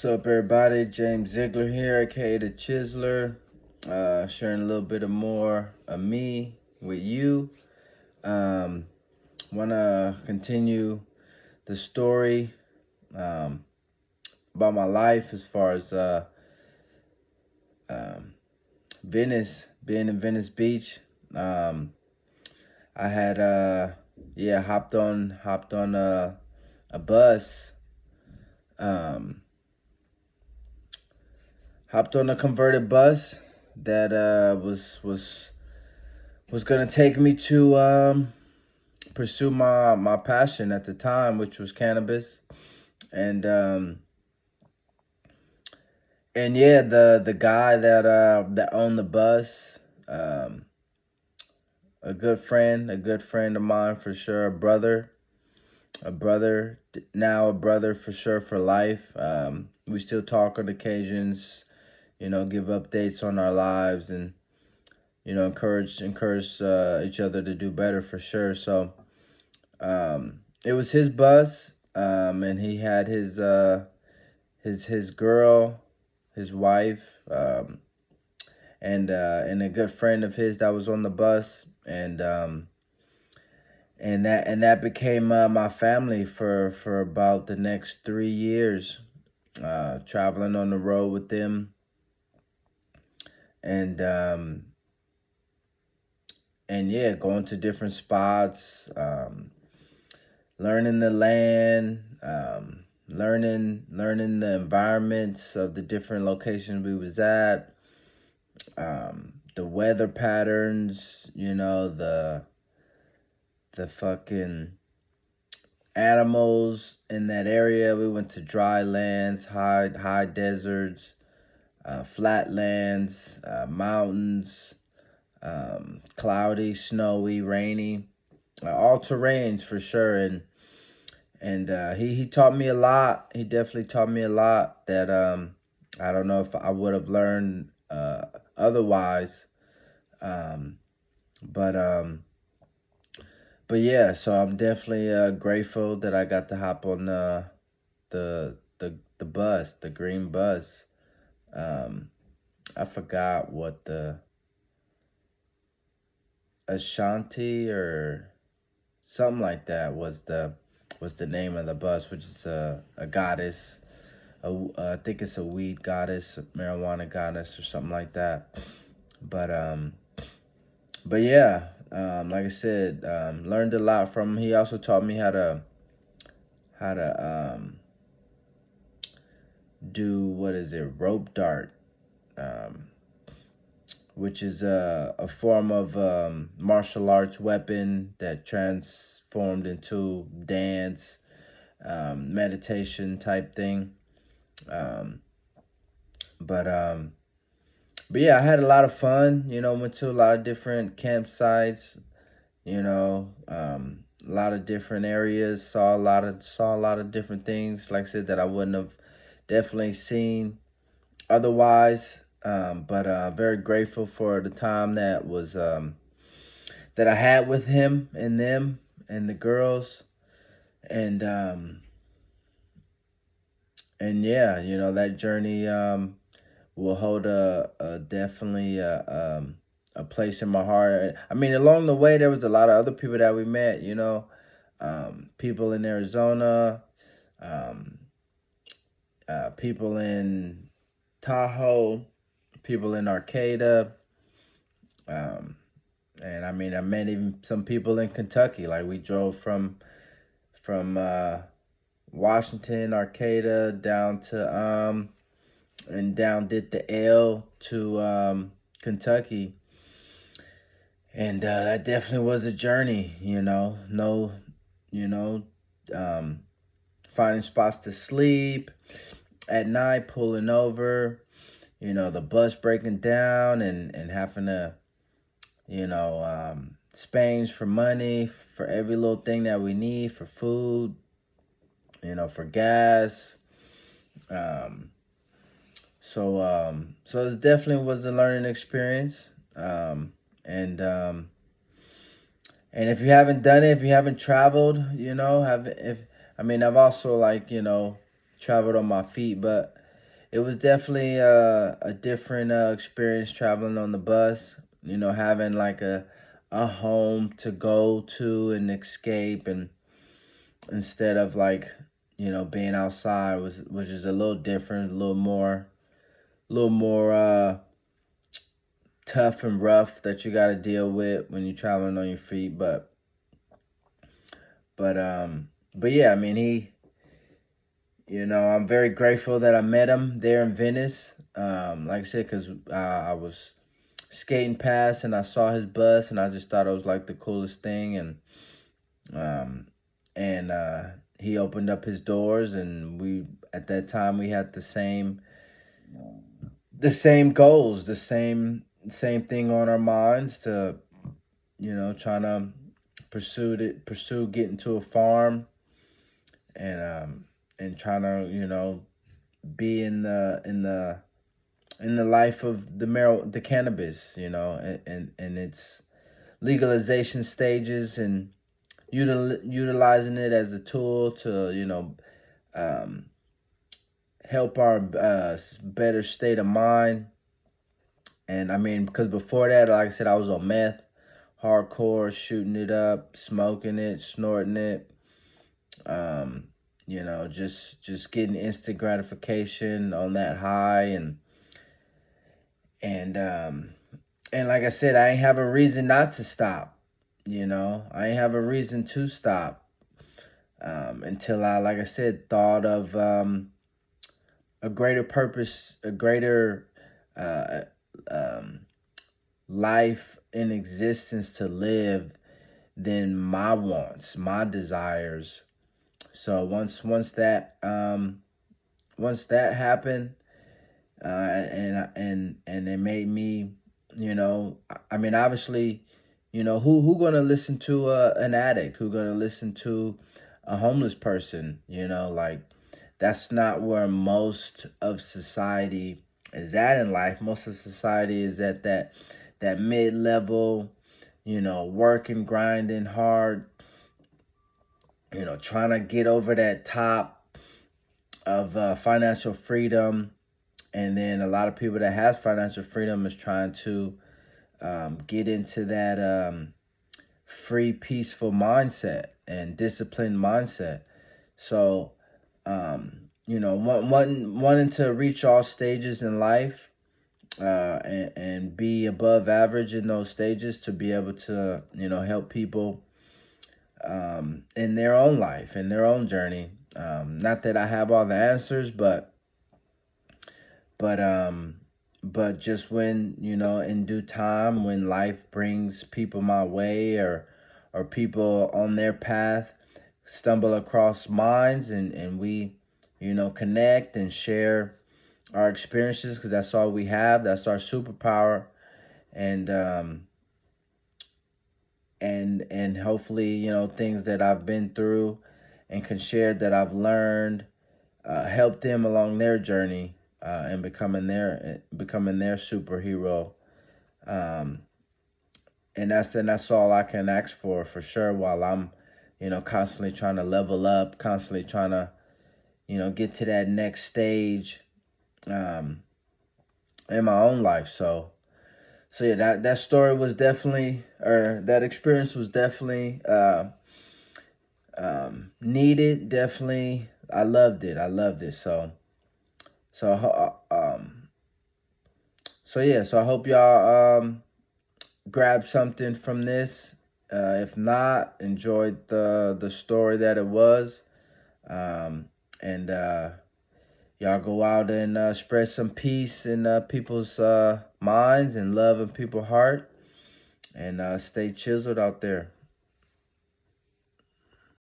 What's up, everybody? James Ziegler here, aka the Chiseler, sharing a little bit of more of me with you. Want to continue the story about my life as far as Venice, being in Venice Beach. I had hopped on a bus. Hopped on a converted bus that was gonna take me to pursue my passion at the time, which was cannabis, and the guy that owned the bus, a good friend of mine for sure, now a brother for sure for life. We still talk on occasions, give updates on our lives and, encourage each other to do better for sure. So it was his bus, and he had his girl, his wife, and a good friend of his that was on the bus, and that became my family for about the next 3 years, traveling on the road with them, and going to different spots, learning the land, learning the environments of the different locations we was at, the weather patterns, the fucking animals in that area. We went to dry lands, high deserts, flatlands, mountains, cloudy, snowy, rainy, all terrains for sure. And he taught me a lot. He definitely taught me a lot that I don't know if I would have learned otherwise. But yeah, so I'm definitely grateful that I got to hop on the bus, the green bus. I forgot what the Ashanti or something like that was the name of the bus, which is a goddess. I think it's a weed goddess, a marijuana goddess, or something like that. But yeah, like I said, learned a lot from him. He also taught me how to do, what is it, rope dart, which is a form of martial arts weapon that transformed into dance, meditation type thing. But yeah, I had a lot of fun. Went to a lot of different campsites. A lot of different areas. Saw a lot of different things. Like I said, that I wouldn't have definitely seen otherwise. But very grateful for the time that was that I had with him and them and the girls, and yeah, that journey will hold definitely a place in my heart. I mean, along the way, there was a lot of other people that we met. People in Arizona, um, people in Tahoe, people in Arcata, and I mean, I met even some people in Kentucky. Like, we drove from Washington, Arcata, down to and down did the L to Kentucky, and that definitely was a journey. No, you know, um, finding spots to sleep at night, pulling over, the bus breaking down, and having to, spange for money for every little thing that we need, for food, for gas. So it definitely was a learning experience. And if you haven't done it, if you haven't traveled, I've also, like, traveled on my feet, but it was definitely a different experience traveling on the bus. You know, having like a home to go to and escape, and instead of like, you know, being outside was just a little different, a little more tough and rough that you got to deal with when you're traveling on your feet. But but yeah, I mean, you know, I'm very grateful that I met him there in Venice. Like I said, because I was skating past and I saw his bus, and I just thought it was like the coolest thing. Um, and he opened up his doors, and we at that time we had the same goals, the same thing on our minds to, you know, trying to pursue getting to a farm, and trying to, you know, be in the life of the cannabis, you know, and its legalization stages, and utilizing it as a tool to, you know, um, help our better state of mind. And I mean, because before that, like I said, I was on meth, hardcore, shooting it up, smoking it, snorting it. Um, you know, just getting instant gratification on that high, and and like I said, I ain't have a reason not to stop. You know, I ain't have a reason to stop, until I, like I said, thought of a greater purpose, a greater uh, um, life in existence to live than my wants, my desires. So once that happened, and it made me, you know, I mean, obviously, you know, who gonna listen to an addict? Who gonna listen to a homeless person? You know, like, that's not where most of society is at in life. Most of society is at that mid level, you know, working, grinding hard, you know, trying to get over that top of financial freedom. And then a lot of people that has financial freedom is trying to get into that free, peaceful mindset and disciplined mindset. So, you know, wanting to reach all stages in life, and be above average in those stages to be able to, you know, help people in their own life, in their own journey. Not that I have all the answers, but um, but just when, you know, in due time, when life brings people my way, or people on their path stumble across minds, and we, you know, connect and share our experiences, because that's all we have. That's our superpower, and and hopefully, you know, things that I've been through and can share that I've learned, help them along their journey, and becoming their superhero. Um, and that's all I can ask for sure. While I'm, you know, constantly trying to level up, constantly trying to, you know, get to that next stage, um, in my own life. So yeah, that story was definitely, or that experience was definitely needed. Definitely, I loved it. I loved it. So yeah. So I hope y'all grab something from this. If not, enjoyed the story that it was. And y'all go out and spread some peace in people's minds, and love in people's heart, and stay chiseled out there.